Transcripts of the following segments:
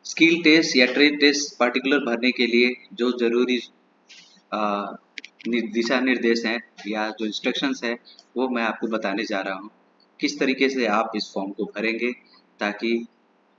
Skill test या trade test particular भरने के लिए जो जरूरी दिशा निर्देश हैं या जो इंस्ट्रक्शंस है वो मैं आपको बताने जा रहा हूँ। किस तरीके से आप इस फॉर्म को भरेंगे ताकि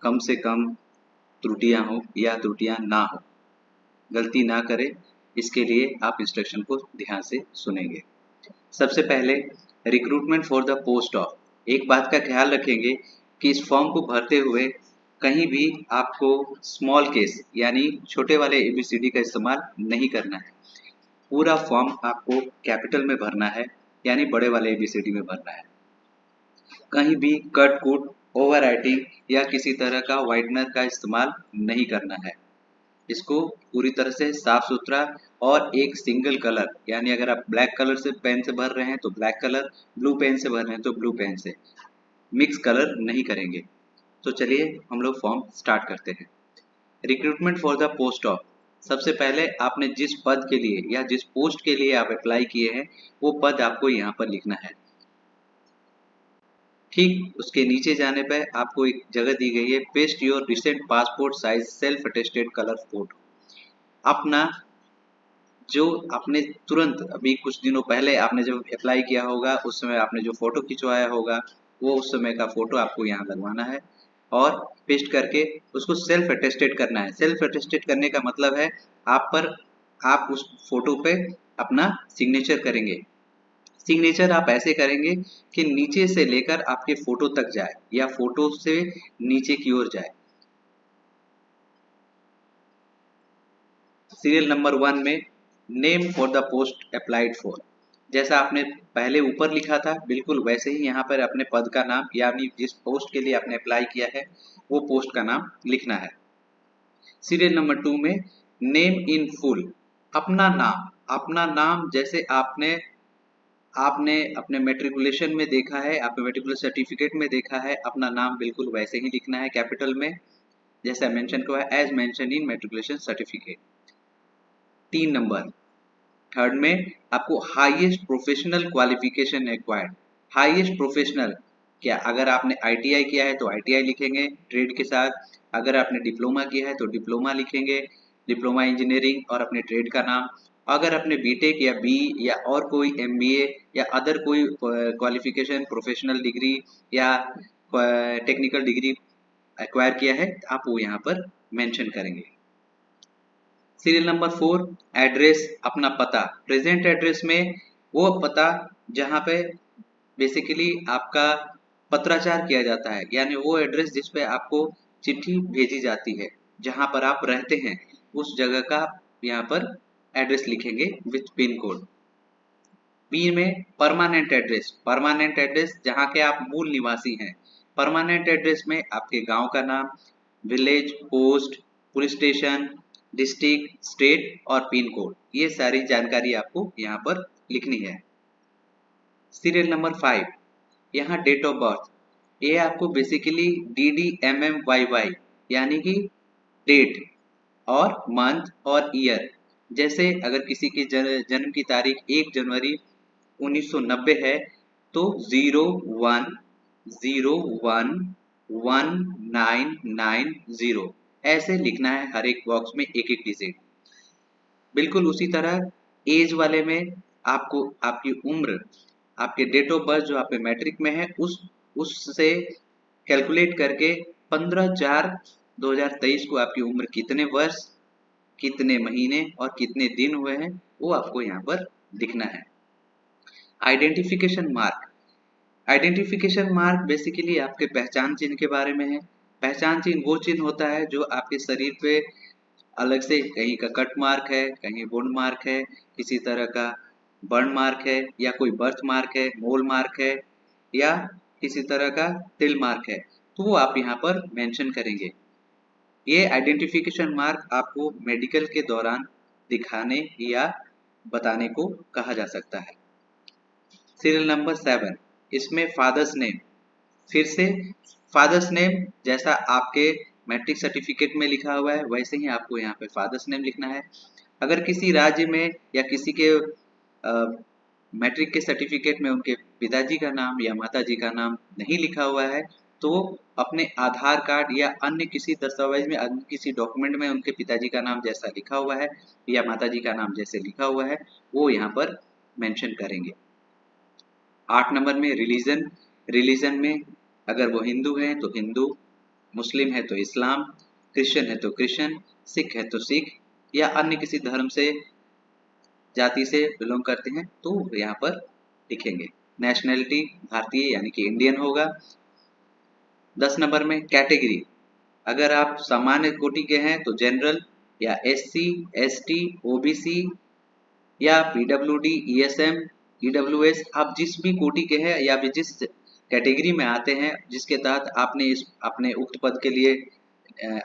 कम से कम त्रुटियां हो या त्रुटियां ना हो, गलती ना करें, इसके लिए आप इंस्ट्रक्शन को ध्यान से सुनेंगे। सबसे पहले recruitment for the post of, एक बात का ख्याल रखेंगे कि इस फॉर्म को भरते हुए कहीं भी आपको स्मॉल केस यानी छोटे वाले एबीसीडी का इस्तेमाल नहीं करना है। पूरा फॉर्म आपको कैपिटल में भरना है यानी बड़े वाले एबीसीडी में भरना है। कहीं भी कट कुट ओवर राइटिंग या किसी तरह का वाइटनर का इस्तेमाल नहीं करना है। इसको पूरी तरह से साफ सुथरा और एक सिंगल कलर यानी अगर आप ब्लैक कलर से पेन से भर रहे हैं तो ब्लैक कलर, ब्लू पेन से भर रहे हैं तो ब्लू पेन से, मिक्स कलर नहीं करेंगे। तो चलिए हम लोग फॉर्म स्टार्ट करते हैं। Recruitment for the post of, सबसे पहले आपने जिस पद के लिए या जिस पोस्ट के लिए आप अप्लाई किए हैं वो पद आपको यहाँ पर लिखना है। ठीक उसके नीचे जाने पर आपको एक जगह दी गई है, paste your recent passport size self attested colour photo. अपना जो आपने तुरंत अभी कुछ दिनों पहले आपने जब अप्लाई किया होगा उस समय आपने जो फोटो खिंचवाया होगा वो उस समय का फोटो आपको यहाँ लगवाना है और पेस्ट करके उसको सेल्फ अटेस्टेड करना है। सेल्फ अटेस्टेड करने का मतलब है आप उस फोटो पे अपना सिग्नेचर करेंगे। सिग्नेचर आप ऐसे करेंगे कि नीचे से लेकर आपके फोटो तक जाए या फोटो से नीचे की ओर जाए। सीरियल नंबर 1 में name for the post applied for, जैसा आपने पहले ऊपर लिखा था बिल्कुल वैसे ही यहाँ पर अपने पद का नाम यानी जिस पोस्ट के लिए आपने अप्लाई किया है वो पोस्ट का नाम लिखना है। सीरियल नंबर 2 में नेम इन फुल, अपना नाम जैसे आपने आपने अपने मेट्रिकुलेशन में देखा है, आपने मेट्रिकुलेशन सर्टिफिकेट में देखा है, अपना नाम बिल्कुल वैसे ही लिखना है कैपिटल में जैसा मेंशन हुआ है, as mention in matriculation certificate. 3 number third में आपको highest professional qualification acquired, highest professional क्या, अगर आपने आईटीआई किया है तो आईटीआई लिखेंगे ट्रेड के साथ, अगर आपने डिप्लोमा किया है तो डिप्लोमा लिखेंगे, डिप्लोमा इंजीनियरिंग और अपने ट्रेड का नाम। अगर आपने बीटेक या बी या और कोई एमबीए या अदर कोई क्वालिफिकेशन प्रोफेशनल डिग्री या टेक्निकल डिग्री एक्वायर किया है आप वो यहाँ पर मेंशन करेंगे। सीरियल नंबर 4 एड्रेस, अपना पता, प्रेजेंट एड्रेस में वो पता जहाँ पे बेसिकली आपका पत्राचार किया जाता है यानी वो एड्रेस जिस पे आपको चिट्ठी भेजी जाती है, जहाँ पर आप रहते हैं उस जगह का यहाँ पर एड्रेस लिखेंगे विथ पिन कोड। बी में परमानेंट एड्रेस जहाँ के आप मूल निवासी हैं। परमानेंट एड्रेस में आपके गांव का नाम, village, post, police station, district, state और पिन कोड, ये सारी जानकारी आपको यहाँ पर लिखनी है। सीरियल नंबर 5 यहाँ डेट ऑफ बर्थ, ये आपको बेसिकली DDMMYY यानी कि डेट और मंथ और ईयर, जैसे अगर किसी की जन्म की तारीख 1 जनवरी 1990 है तो 01011990 ऐसे लिखना है हर एक बॉक्स में एक एक डिजिट। बिल्कुल उसी तरह एज वाले में आपको आपकी उम्र, आपके डेट ऑफ बर्थ जो आपके मैट्रिक में है उससे कैलकुलेट करके 15/4/2023 को आपकी उम्र कितने वर्ष, कितने महीने और कितने दिन हुए हैं वो आपको यहाँ पर लिखना है। आइडेंटिफिकेशन मार्क बेसिकली आपके पहचान चिन्ह के बारे में है। पहचान चिन्ह वो चिन्ह होता है जो आपके शरीर पे अलग से कहीं का कट मार्क है, कहीं वुंड मार्क है, किसी तरह का बर्न मार्क है या कोई बर्थ मार्क है, मोल मार्क है या किसी तरह का तिल मार्क है, तो वो आप यहाँ पर मेंशन करेंगे। ये आइडेंटिफिकेशन मार्क आपको मेडिकल के दौरान दिखाने या बताने को कहा जा सकता है। सीरियल नंबर 7 इसमें फादर्स नेम, फिर से फादर्स नेम जैसा आपके मैट्रिक सर्टिफिकेट में लिखा हुआ है वैसे ही आपको यहाँ पे फादर्स नेम लिखना है। अगर किसी राज्य में या किसी के मैट्रिक के सर्टिफिकेट में उनके पिताजी का नाम या माताजी का नाम नहीं लिखा हुआ है तो अपने आधार कार्ड या अन्य किसी दस्तावेज में, अन्य किसी डॉक्यूमेंट में उनके पिताजी का नाम जैसा लिखा हुआ है या माताजी का नाम जैसे लिखा हुआ है वो यहाँ पर मेंशन करेंगे। 8 नंबर में रिलीजन, रिलीजन में अगर वो हिंदू है तो हिंदू, मुस्लिम है तो इस्लाम, क्रिश्चियन है तो क्रिश्चियन, सिख है तो सिख या अन्य किसी धर्म से, जाति से बिलोंग करते हैं तो यहाँ पर लिखेंगे। नेशनैलिटी भारतीय यानी कि इंडियन होगा। 10 नंबर में कैटेगरी, अगर आप सामान्य कोटि के हैं तो जनरल या एससी, एसटी, ओबीसी या पीडब्ल्यूडी, ईएसएम, ईडब्ल्यूएस, आप जिस भी कोटि के हैं या भी जिस कैटेगरी में आते हैं जिसके तहत आपने इस अपने उक्त पद के लिए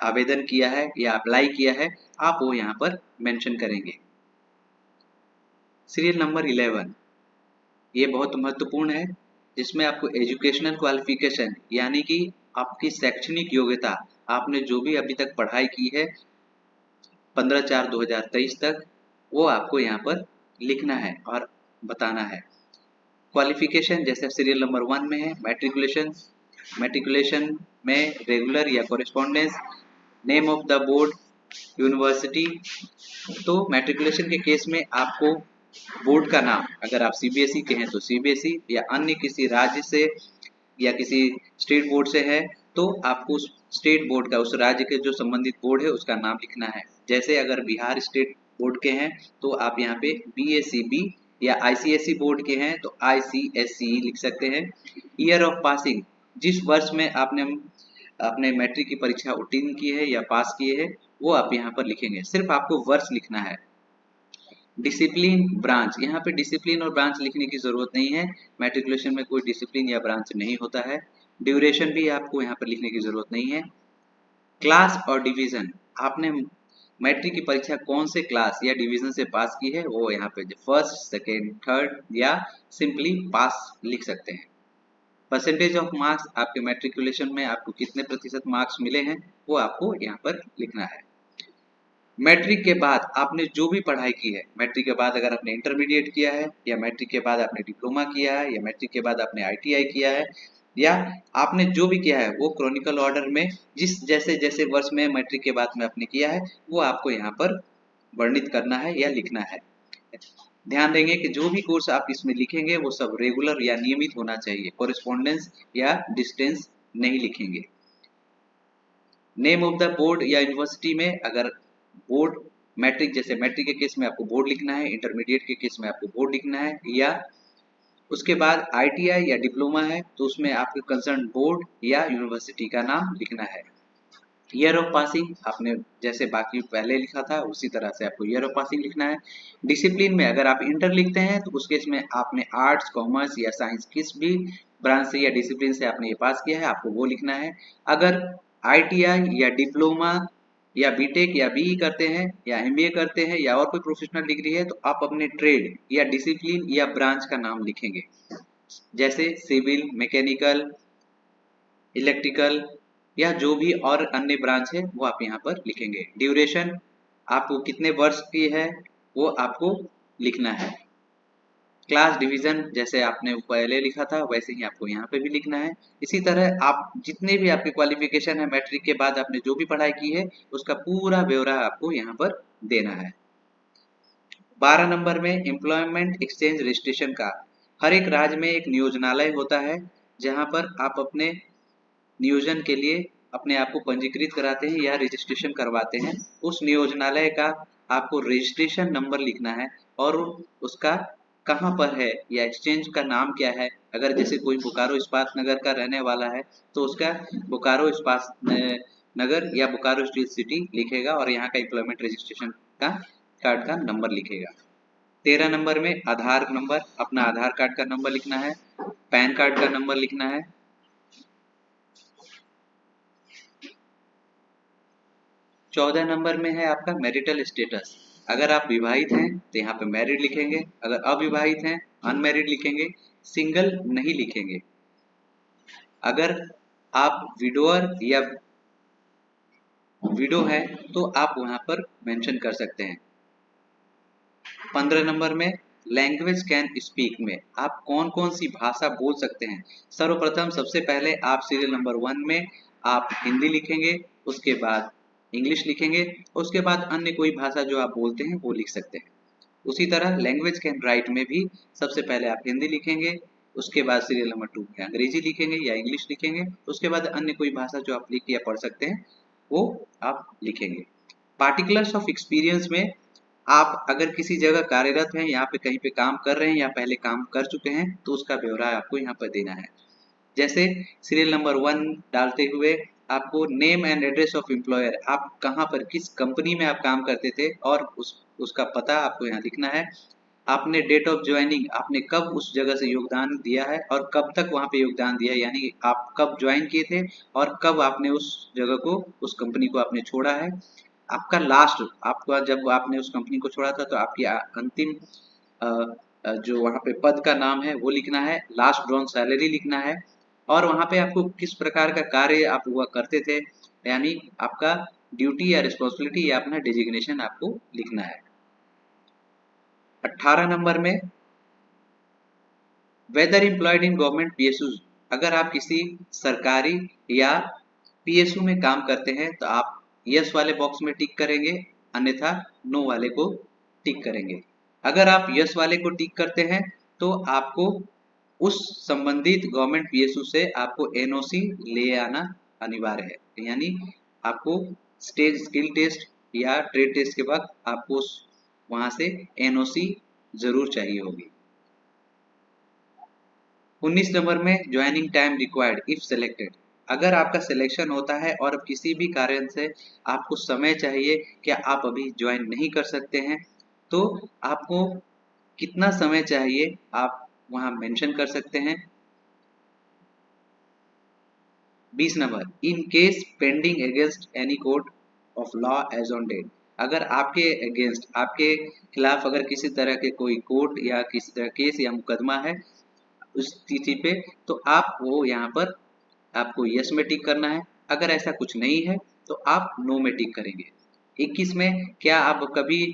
आवेदन किया है या अप्लाई किया है, आप वो यहाँ पर मेंशन करेंगे। सीरियल नंबर 11 ये बहुत महत्वपूर्ण है, जिसमें आपको एजुकेशनल क्वालिफिकेशन यानी कि आपकी शैक्षणिक योग्यता, आपने जो भी अभी तक पढ़ाई की है 15/4/2023 तक, वो आपको यहाँ पर लिखना है और बताना है। क्वालिफिकेशन जैसे सीरियल नंबर 1 में है मैट्रिकुलेशन, मैट्रिकुलेशन में रेगुलर या correspondence, name of the board, university. तो मैट्रिकुलेशन के केस में आपको बोर्ड का नाम, अगर आप सीबीएसई के हैं तो सीबीएसई या अन्य किसी राज्य से या किसी स्टेट बोर्ड से है तो आपको उस स्टेट बोर्ड का, उस राज्य के जो संबंधित बोर्ड है उसका नाम लिखना है। जैसे अगर बिहार स्टेट बोर्ड के हैं तो आप यहाँ पे बीएसईबी या आईसीएसई बोर्ड के हैं तो आईसीएसई लिख सकते हैं। ईयर ऑफ पासिंग, जिस वर्ष में आपने अपने मैट्रिक की परीक्षा उत्तीर्ण की है या पास किए है वो आप यहाँ पर लिखेंगे, सिर्फ आपको वर्ष लिखना है। डिसिप्लिन, ब्रांच, यहाँ पे डिसिप्लिन और ब्रांच लिखने की जरूरत नहीं है, मैट्रिकुलेशन में कोई डिसिप्लिन या ब्रांच नहीं होता है। ड्यूरेशन भी आपको यहाँ पर लिखने की जरूरत नहीं है। क्लास और डिवीजन, आपने मैट्रिक की परीक्षा कौन से क्लास या डिवीजन से पास की है वो यहाँ पे फर्स्ट, सेकेंड, थर्ड या सिंपली पास लिख सकते हैं। परसेंटेज ऑफ मार्क्स, आपके मैट्रिकुलेशन में आपको कितने प्रतिशत मार्क्स मिले हैं वो आपको यहाँ पर लिखना है। मैट्रिक के बाद आपने जो भी पढ़ाई की है, मैट्रिक के बाद अगर आपने इंटरमीडिएट किया है या मैट्रिक के बाद आपने डिप्लोमा किया है या मैट्रिक के बाद आपने आईटीआई किया है या आपने जो भी किया है वो क्रॉनिकल ऑर्डर में जिस जैसे जैसे वर्ष में मैट्रिक के बाद में आपने किया है वो आपको यहाँ पर वर्णित करना है या लिखना है। ध्यान देंगे कि जो भी कोर्स आप इसमें लिखेंगे वो सब रेगुलर या नियमित होना चाहिए, कॉरेस्पॉन्डेंस या डिस्टेंस नहीं लिखेंगे। नेम ऑफ द बोर्ड या यूनिवर्सिटी में अगर बोर्ड, मैट्रिक जैसे मैट्रिक के केस में आपको बोर्ड लिखना है, इंटरमीडिएट के केस में आपको बोर्ड लिखना है, या उसके बाद आईटीआई या डिप्लोमा है तो उसमें आपके कंसर्न बोर्ड या यूनिवर्सिटी का नाम लिखना है। ईयर ऑफ पासिंग आपने जैसे बाकी पहले लिखा था उसी तरह से आपको ईयर ऑफ पासिंग लिखना है। डिसिप्लिन में अगर आप इंटर लिखते हैं तो उस केस में आपने आर्ट्स, कॉमर्स या साइंस किस भी ब्रांच से या डिसिप्लिन से आपने ये पास किया है आपको वो लिखना है। अगर आईटीआई या डिप्लोमा या बीटेक या बीई करते हैं या एमबीए करते हैं या और कोई प्रोफेशनल डिग्री है तो आप अपने ट्रेड या डिसिप्लिन या ब्रांच का नाम लिखेंगे, जैसे सिविल, मैकेनिकल, इलेक्ट्रिकल या जो भी और अन्य ब्रांच है वो आप यहाँ पर लिखेंगे। ड्यूरेशन आपको कितने वर्ष की है वो आपको लिखना है। क्लास, डिवीजन जैसे आपने पहले लिखा था वैसे ही आपको यहाँ पे भी लिखना है। इसी तरह आप जितने भी आपके क्वालिफिकेशन है मैट्रिक के बाद आपने जो भी पढ़ाई की है उसका पूरा ब्यौरा आपको यहाँ पर देना है। 12 नंबर में एम्प्लॉयमेंट एक्सचेंज रजिस्ट्रेशन का, हर एक राज्य में एक नियोजनालय होता है जहाँ पर आप अपने नियोजन के लिए अपने आप को पंजीकृत कराते हैं या रजिस्ट्रेशन करवाते हैं। उस नियोजनालय का आपको रजिस्ट्रेशन नंबर लिखना है और उसका कहाँ पर है या एक्सचेंज का नाम क्या है। अगर जैसे कोई बोकारो इस्पात नगर का रहने वाला है तो उसका बोकारो इस्पात नगर या बोकारो स्टील सिटी लिखेगा और यहाँ का एम्प्लॉयमेंट रजिस्ट्रेशन का कार्ड का नंबर लिखेगा। 13 नंबर में आधार नंबर, अपना आधार कार्ड का नंबर लिखना है, पैन कार्ड का नंबर लिखना है। 14 नंबर में है आपका मैरिटल स्टेटस, अगर आप विवाहित हैं तो यहाँ पे मैरिड लिखेंगे, अगर अविवाहित हैं अनमैरिड लिखेंगे, सिंगल नहीं लिखेंगे। अगर आप विडोअर या विडो है तो आप वहां पर मेंशन कर सकते हैं। 15 नंबर में लैंग्वेज कैन स्पीक में आप कौन कौन सी भाषा बोल सकते हैं। सर्वप्रथम सबसे पहले आप सीरियल नंबर 1 में आप हिंदी लिखेंगे, उसके बाद इंग्लिश लिखेंगे, उसके बाद अन्य कोई भाषा जो आप बोलते हैं वो लिख सकते हैं। उसी तरह लैंग्वेज कैन राइट में भी सबसे पहले आप हिंदी लिखेंगे, उसके बाद सीरियल नंबर 2 में अंग्रेजी लिखेंगे या इंग्लिश लिखेंगे, उसके बाद अन्य कोई भाषा जो आप लिख या पढ़ सकते हैं वो आप लिखेंगे। पार्टिकुलर्स ऑफ एक्सपीरियंस में आप अगर किसी जगह कार्यरत हैं, यहाँ पे कहीं पे काम कर रहे हैं या पहले काम कर चुके हैं तो उसका ब्यौरा आपको यहाँ पर देना है। जैसे सीरियल नंबर 1 डालते हुए आपको name and address of employer, आप कहाँ पर किस कंपनी में आप काम करते थे और उसका पता आपको यहाँ लिखना है। आपने डेट ऑफ ज्वाइनिंग, आपने कब उस जगह से योगदान दिया है और कब तक वहाँ पे योगदान दिया है, यानी आप कब ज्वाइन किए थे और कब आपने उस जगह को, उस कंपनी को आपने छोड़ा है। आपका लास्ट, आपका जब आपने उस कंपनी को छोड़ा था तो आपकी अंतिम जो वहाँ पे पद का नाम है वो लिखना है, लास्ट ड्रॉन सैलरी लिखना है और वहाँ पे आपको किस प्रकार का कार्य आप हुआ करते थे, यानी आपका ड्यूटी या रिस्पॉन्सिबिलिटी या अपना डिजिग्नेशन आपको लिखना है। 18 नंबर में whether employed in government PSU, अगर आप किसी सरकारी या पीएसयू में काम करते हैं तो आप यस वाले बॉक्स में टिक करेंगे, अन्यथा नो वाले को टिक करेंगे। अगर आप यस वाले को टिक करते हैं तो आपको उस संबंधित गवर्नमेंट पीएसयू से आपको एनओसी ले आना अनिवार्य है, यानी आपको स्टेज स्किल टेस्ट या ट्रेड टेस्ट के बाद आपको वहां से एनओसी जरूर चाहिए होगी। 19 नंबर में joining time required if selected, अगर आपका सिलेक्शन होता है और किसी भी कारण से आपको समय चाहिए कि आप अभी ज्वाइन नहीं कर सकते हैं तो आपको कितना समय चाहिए आप वहां मेंशन कर सकते हैं। 20 number in case pending against any court of law as on date, अगर आपके अगेंस्ट, आपके खिलाफ अगर किसी तरह के कोई कोर्ट या किसी तरह केस या मुकदमा है उस तिथि पे तो आप वो यहाँ पर आपको यस में टिक करना है। अगर ऐसा कुछ नहीं है तो आप नो में टिक करेंगे। 21 में क्या आप कभी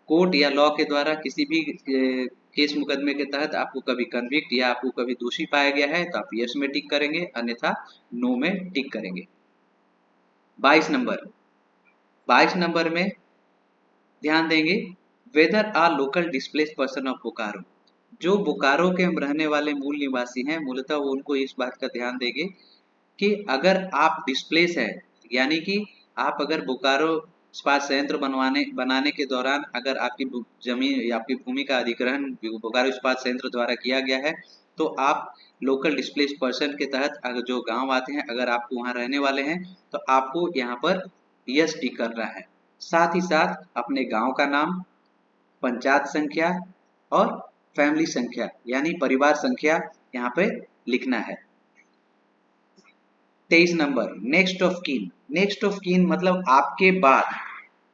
कोर्ट या लॉ के द्वारा किसी भी केस मुकदमे के तहत आपको कभी कन्विक्ट या आपको कभी दोषी पाया गया है तो आप यस में टिक करेंगे, अन्यथा नो में टिक करेंगे। 22 नंबर, 22 नंबर में ध्यान देंगे whether are local displace person of Bokaro, जो बोकारो के हम रहने वाले मूल निवासी हैं मूलतः वो उनको इस बात का ध्यान देंगे कि अगर आप डिस्प्लेस है, यानी कि आप अगर बोकारो इस्पात संयंत्र बनाने के दौरान अगर आपकी जमीन या आपकी भूमि का अधिग्रहण बोकारो इस्पात संयंत्र द्वारा किया गया है तो आप लोकल डिस्प्लेस पर्सन के तहत अगर जो गांव आते हैं अगर आप वहां रहने वाले हैं तो आपको यहाँ पर यस टिक करना है। साथ ही साथ अपने गांव का नाम, पंचायत संख्या और फैमिली संख्या यानी परिवार संख्या यहाँ पे लिखना है। 23 नंबर नेक्स्ट ऑफ कीन, नेक्स्ट ऑफ कीन मतलब आपके बाद,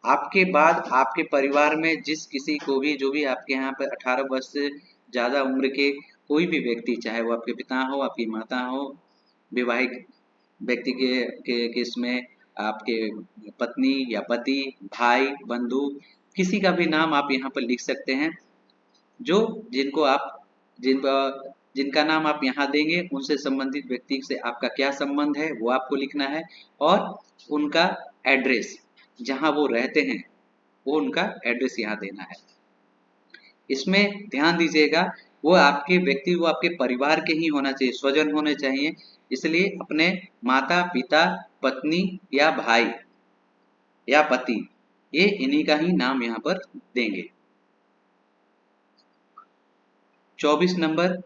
आपके बाद आपके परिवार में जिस किसी को भी, जो भी आपके यहाँ पे 18 वर्ष से ज्यादा उम्र के कोई भी व्यक्ति, चाहे वो आपके पिता हो, आपकी माता हो, विवाहित व्यक्ति के केस में आपके पत्नी या पति, भाई, बंधु, किसी का भी नाम आप यहाँ पर लिख सकते हैं। जो जिनको आप जिनका नाम आप यहाँ देंगे उनसे संबंधित व्यक्ति से आपका क्या संबंध है वो आपको लिखना है और उनका एड्रेस जहाँ वो रहते हैं वो उनका एड्रेस यहाँ देना है। इसमें ध्यान दीजिएगा वो आपके व्यक्ति, वो आपके परिवार के ही होना चाहिए, स्वजन होने चाहिए, इसलिए अपने माता पिता, पत्नी या भाई या पति, ये इन्हीं का ही नाम यहाँ पर देंगे। 24 नंबर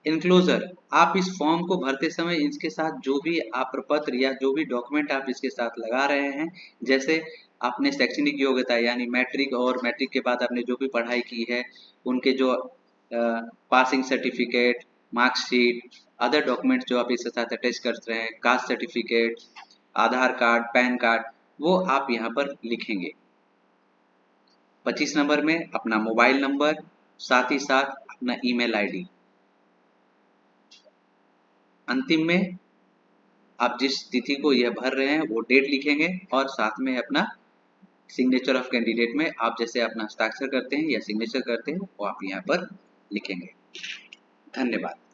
इनक्लोजर, आप इस फॉर्म को भरते समय इसके साथ जो भी आप प्रपत्र या जो भी डॉक्यूमेंट आप इसके साथ लगा रहे हैं, जैसे आपने शैक्षणिक योग्यता यानी मैट्रिक और मैट्रिक के बाद आपने जो भी पढ़ाई की है उनके जो passing certificate, marksheet, other document जो आप इसके साथ अटैच कर रहे हैं, कास्ट सर्टिफिकेट, आधार कार्ड, पैन कार्ड, वो आप यहाँ पर लिखेंगे। 25 नंबर में अपना मोबाइल नंबर, साथ ही साथ अपना ईमेल आईडी। अंतिम में आप जिस तिथि को यह भर रहे हैं वो डेट लिखेंगे और साथ में अपना सिग्नेचर ऑफ कैंडिडेट में आप जैसे अपना हस्ताक्षर करते हैं या सिग्नेचर करते हैं वो आप यहाँ पर लिखेंगे। धन्यवाद।